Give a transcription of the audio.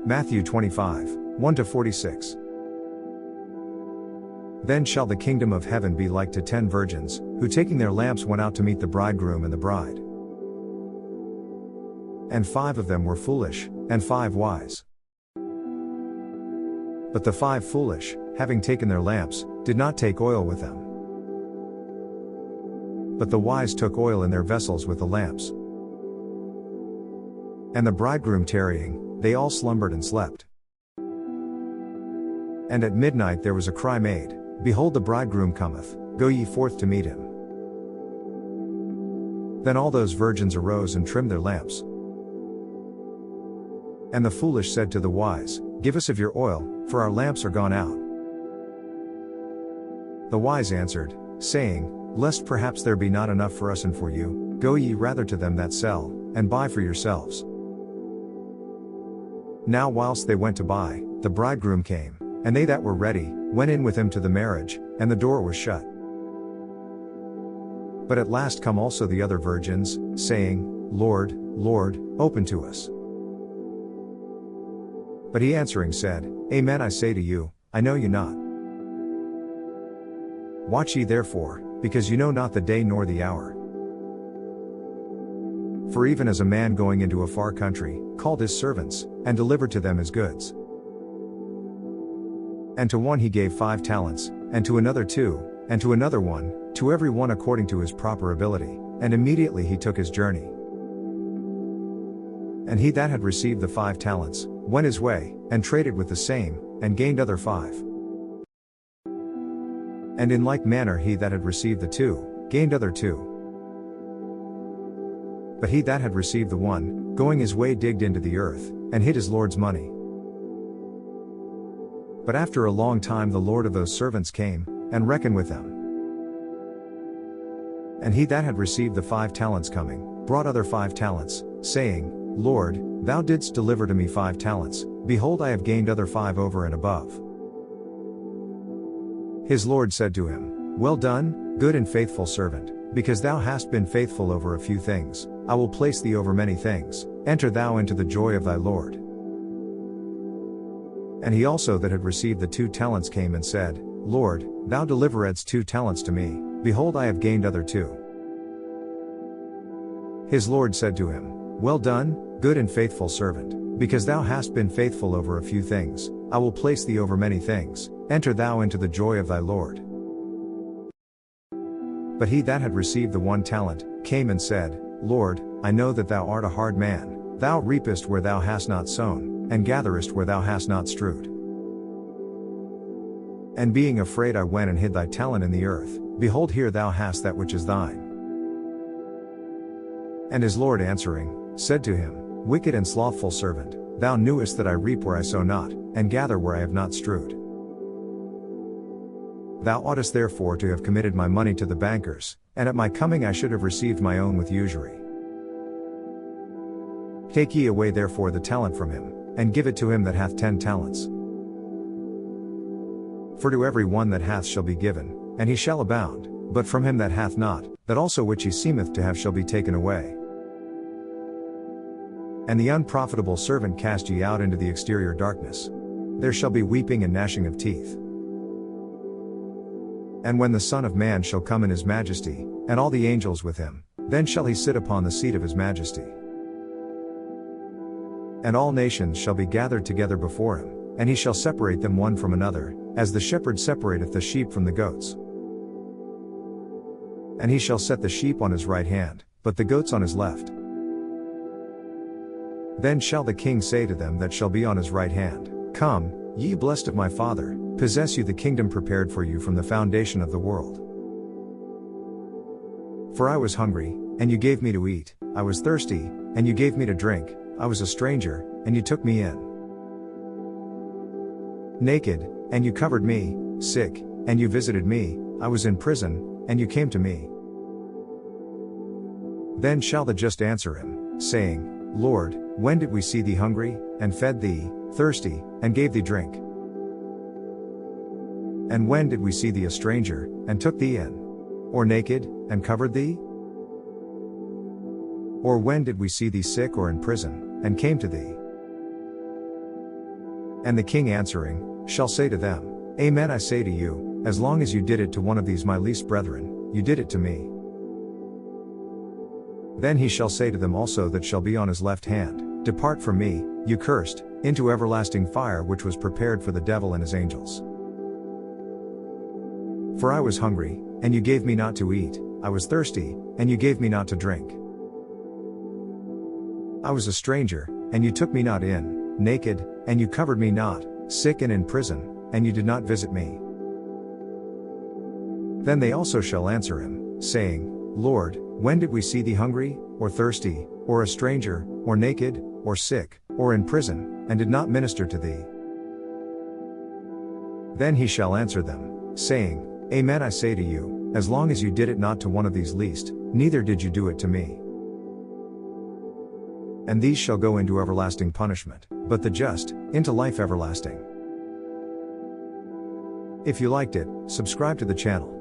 Matthew 25, 1-46. Then shall the kingdom of heaven be like to 10 virgins, who taking their lamps went out to meet the bridegroom and the bride. And 5 of them were foolish, and 5 wise. But the 5 foolish, having taken their lamps, did not take oil with them. But the wise took oil in their vessels with the lamps. And the bridegroom tarrying, they all slumbered and slept. And at midnight there was a cry made, Behold, the bridegroom cometh, go ye forth to meet him. Then all those virgins arose and trimmed their lamps. And the foolish said to the wise, Give us of your oil, for our lamps are gone out. The wise answered, saying, Lest perhaps there be not enough for us and for you, go ye rather to them that sell, and buy for yourselves. Now whilst they went to buy, the bridegroom came, and they that were ready, went in with him to the marriage, and the door was shut. But at last come also the other virgins, saying, Lord, Lord, open to us. But he answering said, Amen I say to you, I know you not. Watch ye therefore, because you know not the day nor the hour. For even as a man going into a far country, called his servants, and delivered to them his goods. And to one he gave 5 talents, and to another 2, and to another 1, to every one according to his proper ability, and immediately he took his journey. And he that had received the 5 talents, went his way, and traded with the same, and gained other 5. And in like manner he that had received the 2, gained other 2. But he that had received the 1, going his way digged into the earth, and hid his Lord's money. But after a long time the Lord of those servants came, and reckoned with them. And he that had received the 5 talents coming, brought other 5 talents, saying, Lord, thou didst deliver to me 5 talents, behold I have gained other 5 over and above. His Lord said to him, Well done, good and faithful servant, because thou hast been faithful over a few things, I will place thee over many things, enter thou into the joy of thy Lord. And he also that had received the 2 talents came and said, Lord, thou deliveredst 2 talents to me, behold I have gained other 2. His Lord said to him, Well done, good and faithful servant, because thou hast been faithful over a few things, I will place thee over many things, enter thou into the joy of thy Lord. But he that had received the 1 talent, came and said, Lord, I know that thou art a hard man, thou reapest where thou hast not sown, and gatherest where thou hast not strewed. And being afraid I went and hid thy talent in the earth, behold here thou hast that which is thine. And his Lord answering, said to him, Wicked and slothful servant, thou knewest that I reap where I sow not, and gather where I have not strewed. Thou oughtest therefore to have committed my money to the bankers, and at my coming I should have received my own with usury. Take ye away therefore the talent from him, and give it to him that hath 10 talents. For to every one that hath shall be given, and he shall abound, but from him that hath not, that also which he seemeth to have shall be taken away. And the unprofitable servant cast ye out into the exterior darkness. There shall be weeping and gnashing of teeth. And when the Son of Man shall come in his majesty, and all the angels with him, then shall he sit upon the seat of his majesty. And all nations shall be gathered together before him, and he shall separate them one from another, as the shepherd separateth the sheep from the goats. And he shall set the sheep on his right hand, but the goats on his left. Then shall the king say to them that shall be on his right hand, Come, ye blessed of my Father, possess you the kingdom prepared for you from the foundation of the world. For I was hungry, and you gave me to eat, I was thirsty, and you gave me to drink, I was a stranger, and you took me in. Naked, and you covered me, sick, and you visited me, I was in prison, and you came to me. Then shall the just answer him, saying, Lord, when did we see thee hungry, and fed thee, thirsty, and gave thee drink? And when did we see thee a stranger, and took thee in? Or naked, and covered thee? Or when did we see thee sick or in prison, and came to thee? And the king answering, shall say to them, Amen I say to you, as long as you did it to one of these my least brethren, you did it to me. Then he shall say to them also that shall be on his left hand, Depart from me, you cursed, into everlasting fire which was prepared for the devil and his angels. For I was hungry, and you gave me not to eat, I was thirsty, and you gave me not to drink. I was a stranger, and you took me not in, naked, and you covered me not, sick and in prison, and you did not visit me. Then they also shall answer him, saying, Lord, when did we see thee hungry, or thirsty, or a stranger, or naked, or sick, or in prison, and did not minister to thee? Then he shall answer them, saying, Amen I say to you, as long as you did it not to one of these least, neither did you do it to me. And these shall go into everlasting punishment, but the just, into life everlasting. If you liked it, subscribe to the channel.